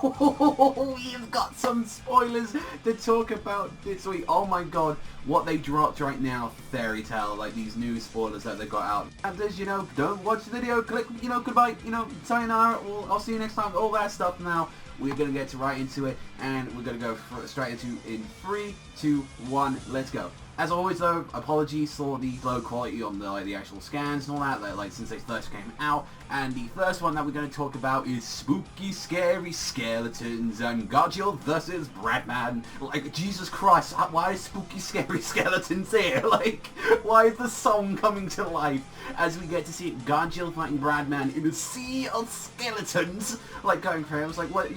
we've got some spoilers to talk about this week. Oh my god, what they dropped right now, Fairy Tail, like these new spoilers that they got out. And as you know, don't watch the video, click, goodbye, sayonara, I'll see you next time, all that stuff now. We're going to get right into it, and we're going to go straight into in 3, 2, 1, let's go. As always though, apologies for the low quality on the actual scans and all that, like since they first came out. And the first one that we're going to talk about is Spooky Scary Skeletons and Godzilla vs. Bradman. Like, Jesus Christ, why is Spooky Scary Skeletons here? Like, why is the song coming to life as we get to see Godzilla fighting Bradman in a sea of skeletons? Like, going crazy. I was like, what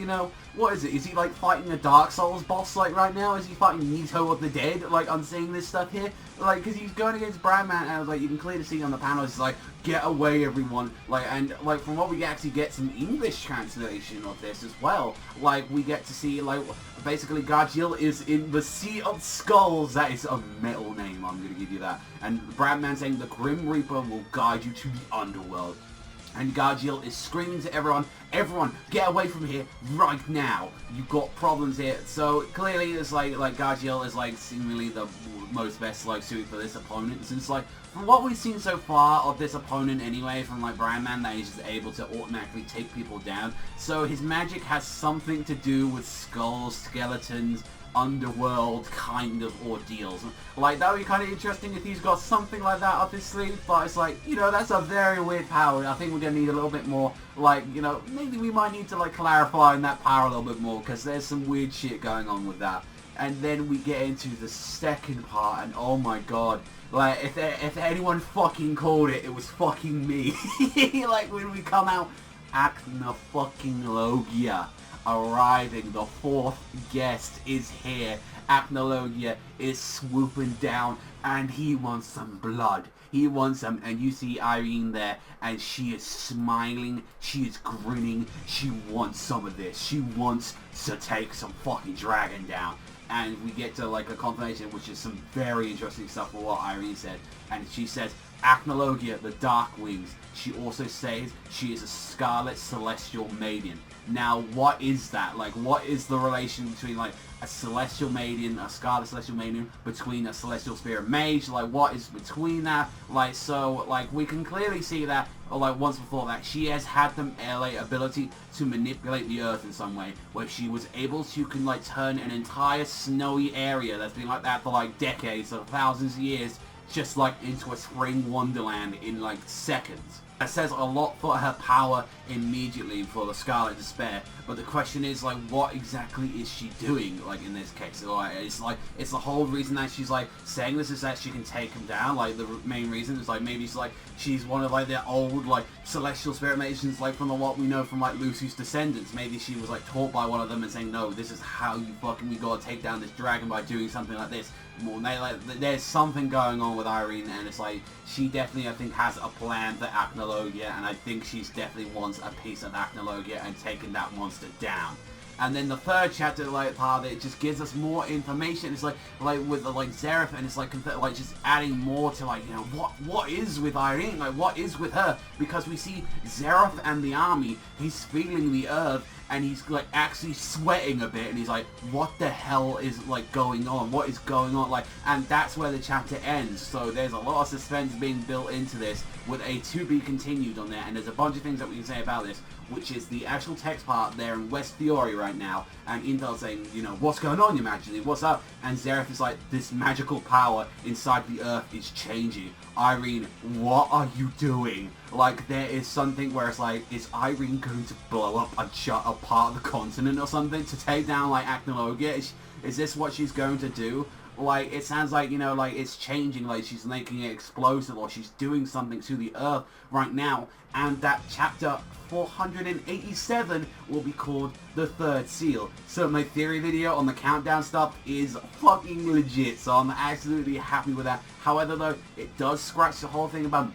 is it? Is he like fighting a Dark Souls boss like right now? Is he fighting Nito of the Dead? Like, I'm seeing this stuff here. Like, because he's going against Bradman, and I was like, you can clearly see on the panels, it's like, get away everyone. Like, and like from what we actually get some English translation of this as well. Like, we get to see, like, basically Godzilla is in the Sea of Skulls. That is a metal name, I'm going to give you that. And Bradman saying the Grim Reaper will guide you to the underworld. And Godzilla is screaming to everyone, get away from here right now. You've got problems here. So clearly it's like Godzilla is like seemingly the most best like suited for this opponent, since like from what we've seen so far of this opponent anyway, from like Bradman, that he's just able to automatically take people down. So his magic has something to do with skulls, skeletons, underworld kind of ordeals. Like, that would be kind of interesting if he's got something like that up his sleeve, but it's like, that's a very weird power. I think we're going to need a little bit more, like, maybe we might need to like clarify that power a little bit more, because there's some weird shit going on with that. And then we get into the second part, and oh my god, like, if anyone fucking called it, it was fucking me. Like, when we come out, Acna-fucking-logia arriving, the fourth guest is here. Acnologia is swooping down, and he wants some blood. He wants some, and you see Irene there, and she is smiling, she is grinning, she wants some of this. She wants to take some fucking dragon down. And we get to like a confirmation, which is some very interesting stuff for what Irene said. And she says, Acnologia, the Dark Wings. She also says she is a Scarlet Celestial Maiden. Now, what is that? Like, what is the relation between, like, a Celestial Maiden, a Scarlet Celestial Maiden, between a Celestial Spirit Mage? Like, what is between that? Like, so, like, we can clearly see that, or, like, once before that, she has had the ability to manipulate the Earth in some way, where she was able to, like, turn an entire snowy area that's been like that for, like, decades or thousands of years, just, like, into a spring wonderland in, like, seconds. That says a lot for her power immediately for the Scarlet Despair, but the question is, like, what exactly is she doing, like, in this case? It's the whole reason that she's, like, saying this is that she can take him down. Like, the main reason is, like, maybe she's one of, like, the old, like, Celestial Spirit Mages, like, from what we know from, like, Lucy's descendants. Maybe she was, like, taught by one of them and saying, no, this is how you we gotta take down this dragon by doing something like this. Well, there's something going on with Irene, and it's like, she definitely, I think, has a plan for Acnologia, and I think she's definitely wants a piece of Acnologia and taking that monster down. And then the third chapter, like, part of it just gives us more information. It's like with the, like, Zeref, and it's like just adding more to, like, what is with Irene? Like, what is with her? Because we see Zeref and the army, he's feeling the earth, and he's, like, actually sweating a bit, and he's like, what the hell is, like, going on? What is going on? Like, and that's where the chapter ends. So there's a lot of suspense being built into this, with a to be continued on there, and there's a bunch of things that we can say about this, which is the actual text part there in West Fiore right now, and Intel saying, what's going on, Your Majesty? What's up? And Zeref is like, this magical power inside the earth is changing. Irene, what are you doing? Like, there is something where it's like, is Irene going to blow up a part of the continent or something to take down, like, Acnologia? Is this what she's going to do? Like, it sounds like, like, it's changing, like, she's making it explosive, or she's doing something to the earth right now, and that chapter 487 will be called The Third Seal. So my theory video on the countdown stuff is fucking legit, so I'm absolutely happy with that. However, though, it does scratch the whole thing about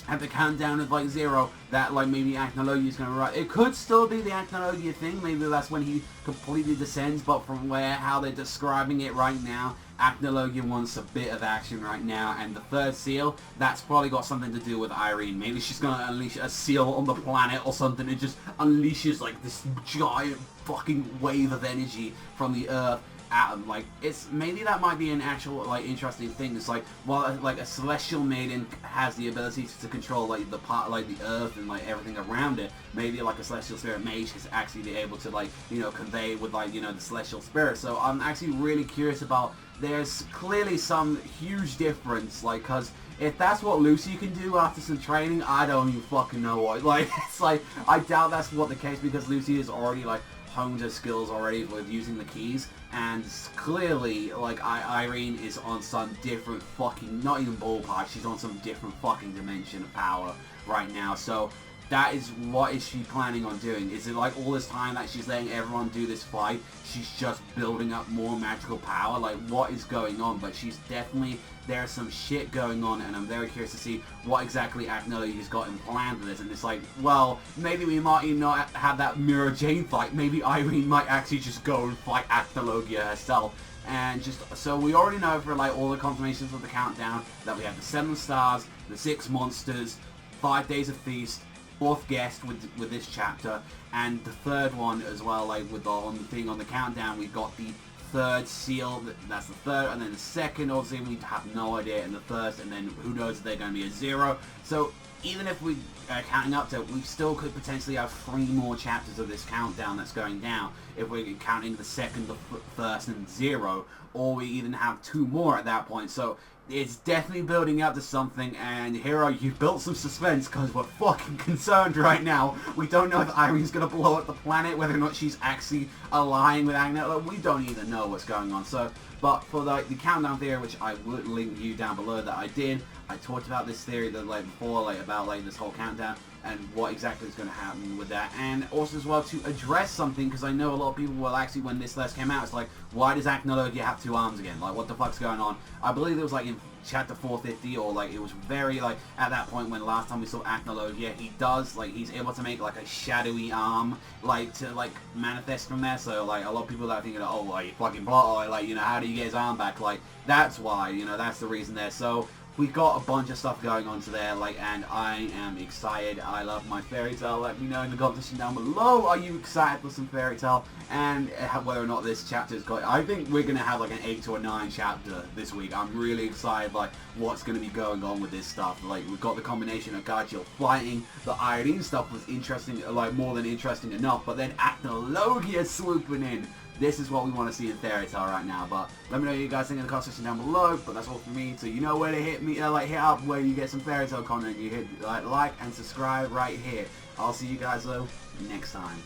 at the countdown of, like, 0, that, like, maybe Acnologia is going to rise. It could still be the Acnologia thing, maybe that's when he completely descends, but from how they're describing it right now, Acnologia wants a bit of action right now, and the third seal, that's probably got something to do with Irene. Maybe she's gonna unleash a seal on the planet or something. It just unleashes like this giant fucking wave of energy from the Earth at them. Like, it's, maybe that might be an actual, like, interesting thing. It's like, well, like, a celestial maiden has the ability to control, like, the part, like, the Earth and, like, everything around it. Maybe, like, a celestial spirit mage is actually be able to, like, you know, convey with, like, you know, the celestial spirit. So I'm actually really curious about, there's clearly some huge difference, like, because if that's what Lucy can do after some training, I don't even fucking know what. Like, it's like, I doubt that's what the case, because Lucy is already, like, honed her skills already with using the keys, and clearly, like, Irene is on some different fucking, not even ballpark, she's on some different fucking dimension of power right now. So that is, what is she planning on doing? Is it like all this time that she's letting everyone do this fight, she's just building up more magical power? Like, what is going on? But she's definitely, there's some shit going on, and I'm very curious to see what exactly Acnologia's got in plan for this. And it's like, well, maybe we might even not have that Mirror Jane fight. Maybe Irene might actually just go and fight Acnologia herself. And just, so we already know for, like, all the confirmations of the countdown that we have the 7 stars, the 6 monsters, 5 days of feast, 4th guest with this chapter, and the 3rd one as well, like, with the, on the thing on the countdown, we've got the 3rd seal, that's the 3rd, and then the 2nd, obviously, we have no idea, and the 1st, and then who knows if they're going to be a 0. So, even if we are counting up to it, we still could potentially have 3 more chapters of this countdown that's going down, if we're counting the 2nd, the 1st, and 0, or we even have 2 more at that point. So, it's definitely building up to something, and Hero, you built some suspense, because we're fucking concerned right now. We don't know if Irene's going to blow up the planet, whether or not she's actually allying with Agnes. We don't even know what's going on. So, but for the countdown theory, which I would link you down below that I did, I talked about this theory that, like, before, like, about, like, this whole countdown, and what exactly is going to happen with that, and also as well to address something, because I know a lot of people, well, actually, when this last came out, it's like, why does Acnologia have 2 arms again? Like, what the fuck's going on? I believe it was, like, in chapter 450, or, like, it was very, like, at that point when last time we saw Acnologia, he does, like, he's able to make, like, a shadowy arm, like, to, like, manifest from there. So, like, a lot of people are thinking, oh, well, you fucking plot, or, like, you know, how do you get his arm back? Like, that's why, you know, that's the reason there. So we've got a bunch of stuff going on to there, like, and I am excited. I love my fairy tale. Let me know in the comment section down below, are you excited for some fairy tale? And whether or not this chapter's got, I think we're going to have like an 8 to a 9 chapter this week. I'm really excited, like, what's going to be going on with this stuff. Like, we've got the combination of Gachil fighting, the Irene stuff was interesting, like, more than interesting enough, but then Acnologia swooping in. This is what we want to see in Fairy Tail right now. But let me know what you guys think in the comment section down below. But that's all for me. So you know where to hit me, like, hit up where you get some Fairy Tail content. You hit like and subscribe right here. I'll see you guys though next time.